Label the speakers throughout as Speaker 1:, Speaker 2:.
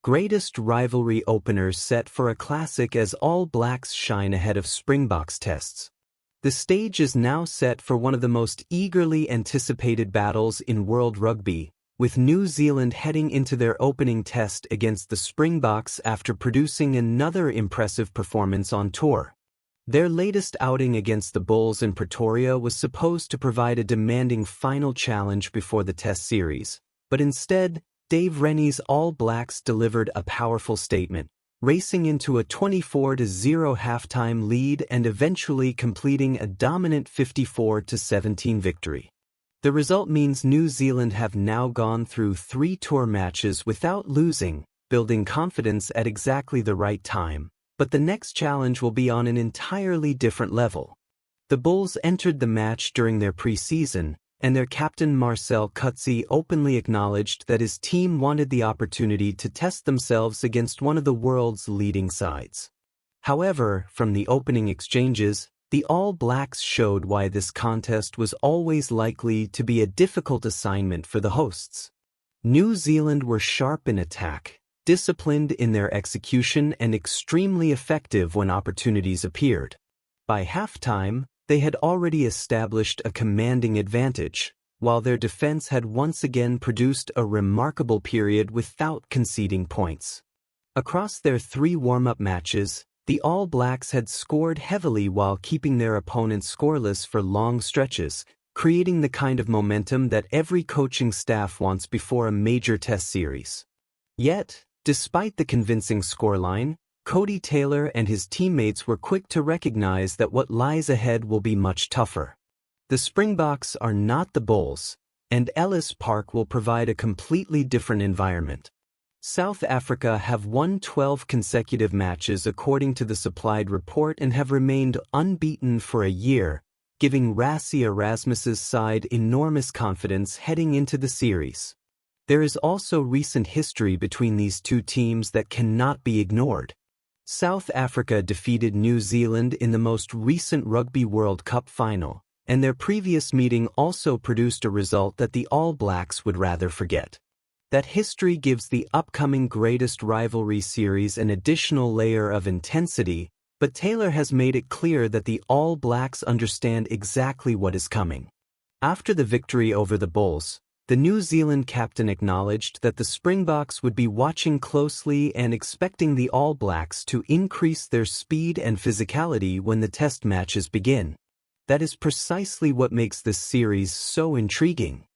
Speaker 1: Greatest Rivalry openers set for a classic as All Blacks shine ahead of Springboks tests. The stage is now set for one of the most eagerly anticipated battles in world rugby, with New Zealand heading into their opening test against the Springboks after producing another impressive performance on tour. Their latest outing against the Bulls in Pretoria was supposed to provide a demanding final challenge before the test series, but instead, Dave Rennie's All Blacks delivered a powerful statement, racing into a 24-0 halftime lead and eventually completing a dominant 54-17 victory. The result means New Zealand have now gone through 3 tour matches without losing, building confidence at exactly the right time, but the next challenge will be on an entirely different level. The Bulls entered the match during their pre-season, and their captain Marcel Coetzee openly acknowledged that his team wanted the opportunity to test themselves against one of the world's leading sides. However, from the opening exchanges, the All Blacks showed why this contest was always likely to be a difficult assignment for the hosts. New Zealand were sharp in attack, disciplined in their execution, and extremely effective when opportunities appeared. By halftime, they had already established a commanding advantage, while their defense had once again produced a remarkable period without conceding points. Across their 3 warm-up matches, the All Blacks had scored heavily while keeping their opponents scoreless for long stretches, creating the kind of momentum that every coaching staff wants before a major test series. Yet, despite the convincing scoreline, Cody Taylor and his teammates were quick to recognize that what lies ahead will be much tougher. The Springboks are not the Bulls, and Ellis Park will provide a completely different environment. South Africa have won 12 consecutive matches according to the supplied report and have remained unbeaten for a year, giving Rassie Erasmus's side enormous confidence heading into the series. There is also recent history between these two teams that cannot be ignored. South Africa defeated New Zealand in the most recent Rugby World Cup final, and their previous meeting also produced a result that the All Blacks would rather forget. That history gives the upcoming Greatest Rivalry series an additional layer of intensity, but Taylor has made it clear that the All Blacks understand exactly what is coming. After the victory over the Bulls, the New Zealand captain acknowledged that the Springboks would be watching closely and expecting the All Blacks to increase their speed and physicality when the test matches begin. That is precisely what makes this series so intriguing.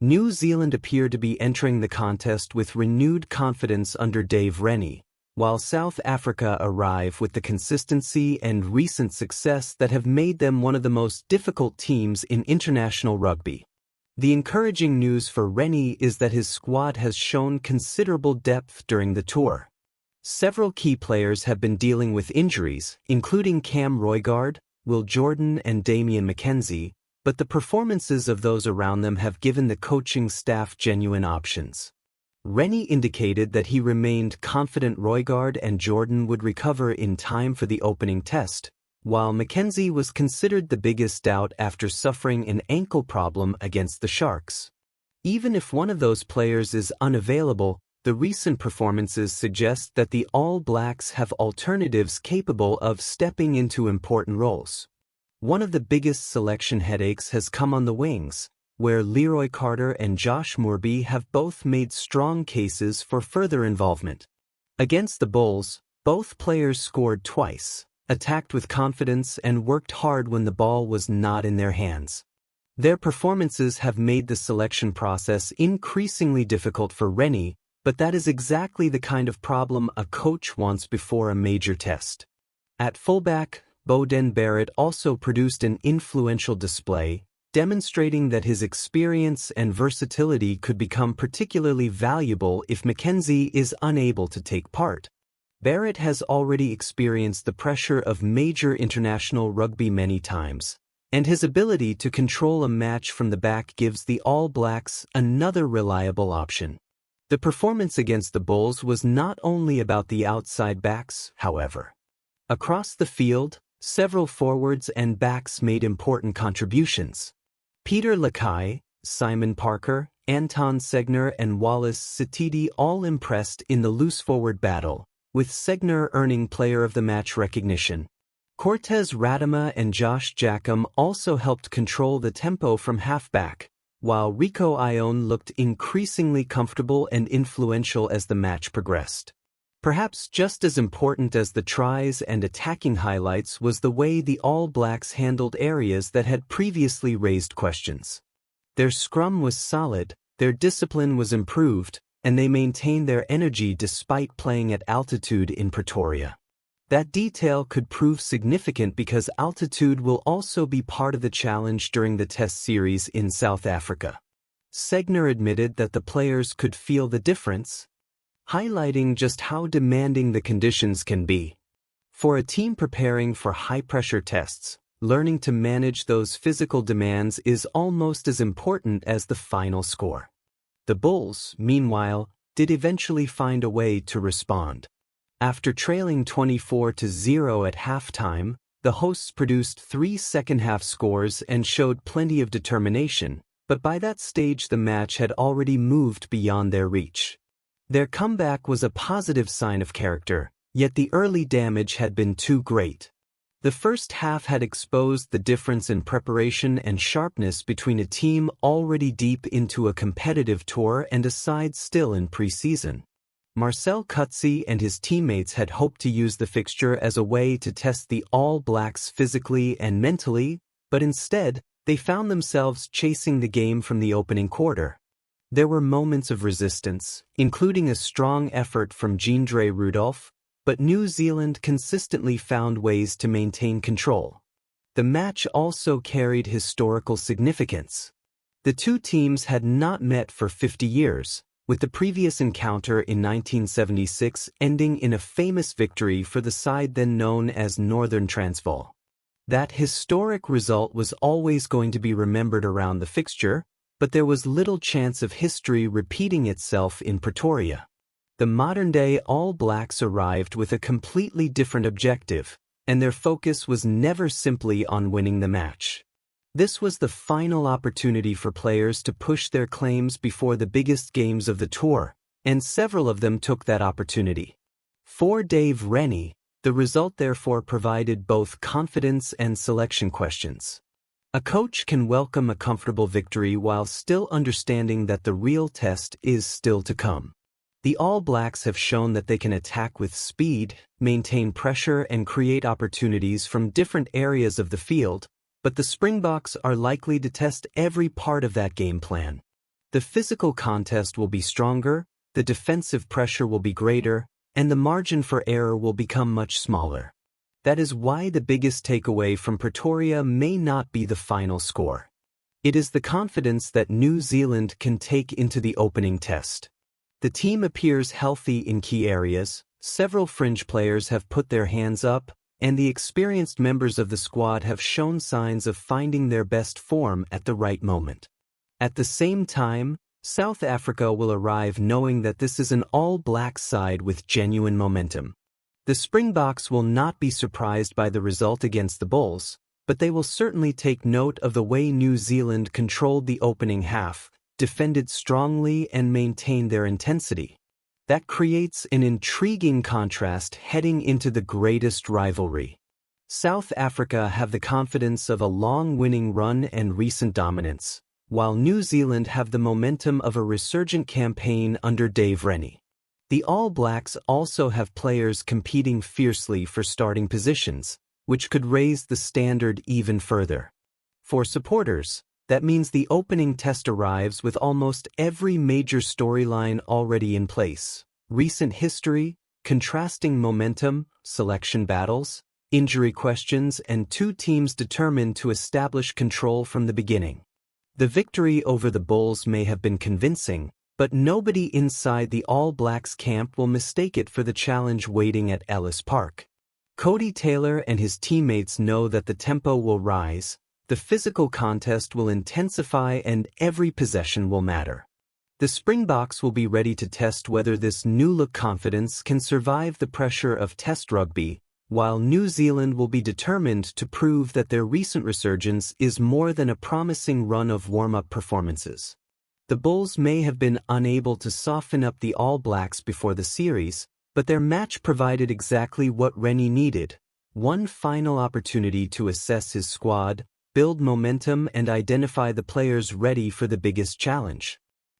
Speaker 1: New Zealand appear to be entering the contest with renewed confidence under Dave Rennie, while South Africa arrive with the consistency and recent success that have made them one of the most difficult teams in international rugby. The encouraging news for Rennie is that his squad has shown considerable depth during the tour. Several key players have been dealing with injuries, including Cam Roigard, Will Jordan, and Damian McKenzie, but the performances of those around them have given the coaching staff genuine options. Rennie indicated that he remained confident Roigard and Jordan would recover in time for the opening test, while McKenzie was considered the biggest doubt after suffering an ankle problem against the Sharks. Even if one of those players is unavailable, the recent performances suggest that the All Blacks have alternatives capable of stepping into important roles. One of the biggest selection headaches has come on the wings, where Leroy and Josh Moorby have both made strong cases for further involvement. Against the Bulls, both players scored twice, attacked with confidence, and worked hard when the ball was not in their hands. Their performances have made the selection process increasingly difficult for Rennie, but that is exactly the kind of problem a coach wants before a major test. At fullback, Beauden Barrett also produced an influential display, demonstrating that his experience and versatility could become particularly valuable if McKenzie is unable to take part. Barrett has already experienced the pressure of major international rugby many times, and his ability to control a match from the back gives the All Blacks another reliable option. The performance against the Bulls was not only about the outside backs, however. Across the field, several forwards and backs made important contributions. Peter Lakai, Simon Parker, Anton Segner and Wallace Sitidi all impressed in the loose forward battle, with Segner earning Player of the Match recognition. Cortez, Ratima and Jacomb also helped control the tempo from halfback, while Rieko Ioane looked increasingly comfortable and influential as the match progressed. Perhaps just as important as the tries and attacking highlights was the way the All Blacks handled areas that had previously raised questions. Their scrum was solid, their discipline was improved, and they maintained their energy despite playing at altitude in Pretoria. That detail could prove significant because altitude will also be part of the challenge during the Test series in South Africa. Segner admitted that the players could feel the difference, highlighting just how demanding the conditions can be. For a team preparing for high-pressure tests, learning to manage those physical demands is almost as important as the final score. The Bulls, meanwhile, did eventually find a way to respond. After trailing 24-0 at halftime, the hosts produced 3 second-half scores and showed plenty of determination, but by that stage the match had already moved beyond their reach. Their comeback was a positive sign of character, yet the early damage had been too great. The first half had exposed the difference in preparation and sharpness between a team already deep into a competitive tour and a side still in pre-season. Marcel Coetzee and his teammates had hoped to use the fixture as a way to test the All Blacks physically and mentally, but instead, they found themselves chasing the game from the opening quarter. There were moments of resistance, including a strong effort from Jean-Dre Rudolph, but New Zealand consistently found ways to maintain control. The match also carried historical significance. The two teams had not met for 50 years, with the previous encounter in 1976 ending in a famous victory for the side then known as Northern Transvaal. That historic result was always going to be remembered around the fixture, but there was little chance of history repeating itself in Pretoria. The modern-day All Blacks arrived with a completely different objective, and their focus was never simply on winning the match. This was the final opportunity for players to push their claims before the biggest games of the tour, and several of them took that opportunity. For Dave Rennie, the result therefore provided both confidence and selection questions. A coach can welcome a comfortable victory while still understanding that the real test is still to come. The All Blacks have shown that they can attack with speed, maintain pressure and create opportunities from different areas of the field, but the Springboks are likely to test every part of that game plan. The physical contest will be stronger, the defensive pressure will be greater, and the margin for error will become much smaller. That is why the biggest takeaway from Pretoria may not be the final score. It is the confidence that New Zealand can take into the opening test. The team appears healthy in key areas, several fringe players have put their hands up, and the experienced members of the squad have shown signs of finding their best form at the right moment. At the same time, South Africa will arrive knowing that this is an all-black side with genuine momentum. The Springboks will not be surprised by the result against the Bulls, but they will certainly take note of the way New Zealand controlled the opening half, defended strongly and maintained their intensity. That creates an intriguing contrast heading into the greatest rivalry. South Africa have the confidence of a long winning run and recent dominance, while New Zealand have the momentum of a resurgent campaign under Dave Rennie. The All Blacks also have players competing fiercely for starting positions, which could raise the standard even further. For supporters, that means the opening test arrives with almost every major storyline already in place. Recent history, contrasting momentum, selection battles, injury questions, and two teams determined to establish control from the beginning. The victory over the Bulls may have been convincing, but nobody inside the All Blacks camp will mistake it for the challenge waiting at Ellis Park. Cody Taylor and his teammates know that the tempo will rise, the physical contest will intensify, and every possession will matter. The Springboks will be ready to test whether this new-look confidence can survive the pressure of Test rugby, while New Zealand will be determined to prove that their recent resurgence is more than a promising run of warm-up performances. The Bulls may have been unable to soften up the All Blacks before the series, but their match provided exactly what Rennie needed: one final opportunity to assess his squad, build momentum, and identify the players ready for the biggest challenge.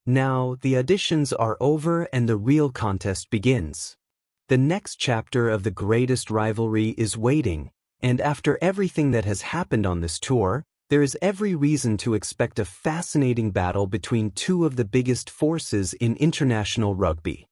Speaker 1: Now, the auditions are over and the real contest begins. The next chapter of the Greatest Rivalry is waiting, and after everything that has happened on this tour, there is every reason to expect a fascinating battle between two of the biggest forces in international rugby.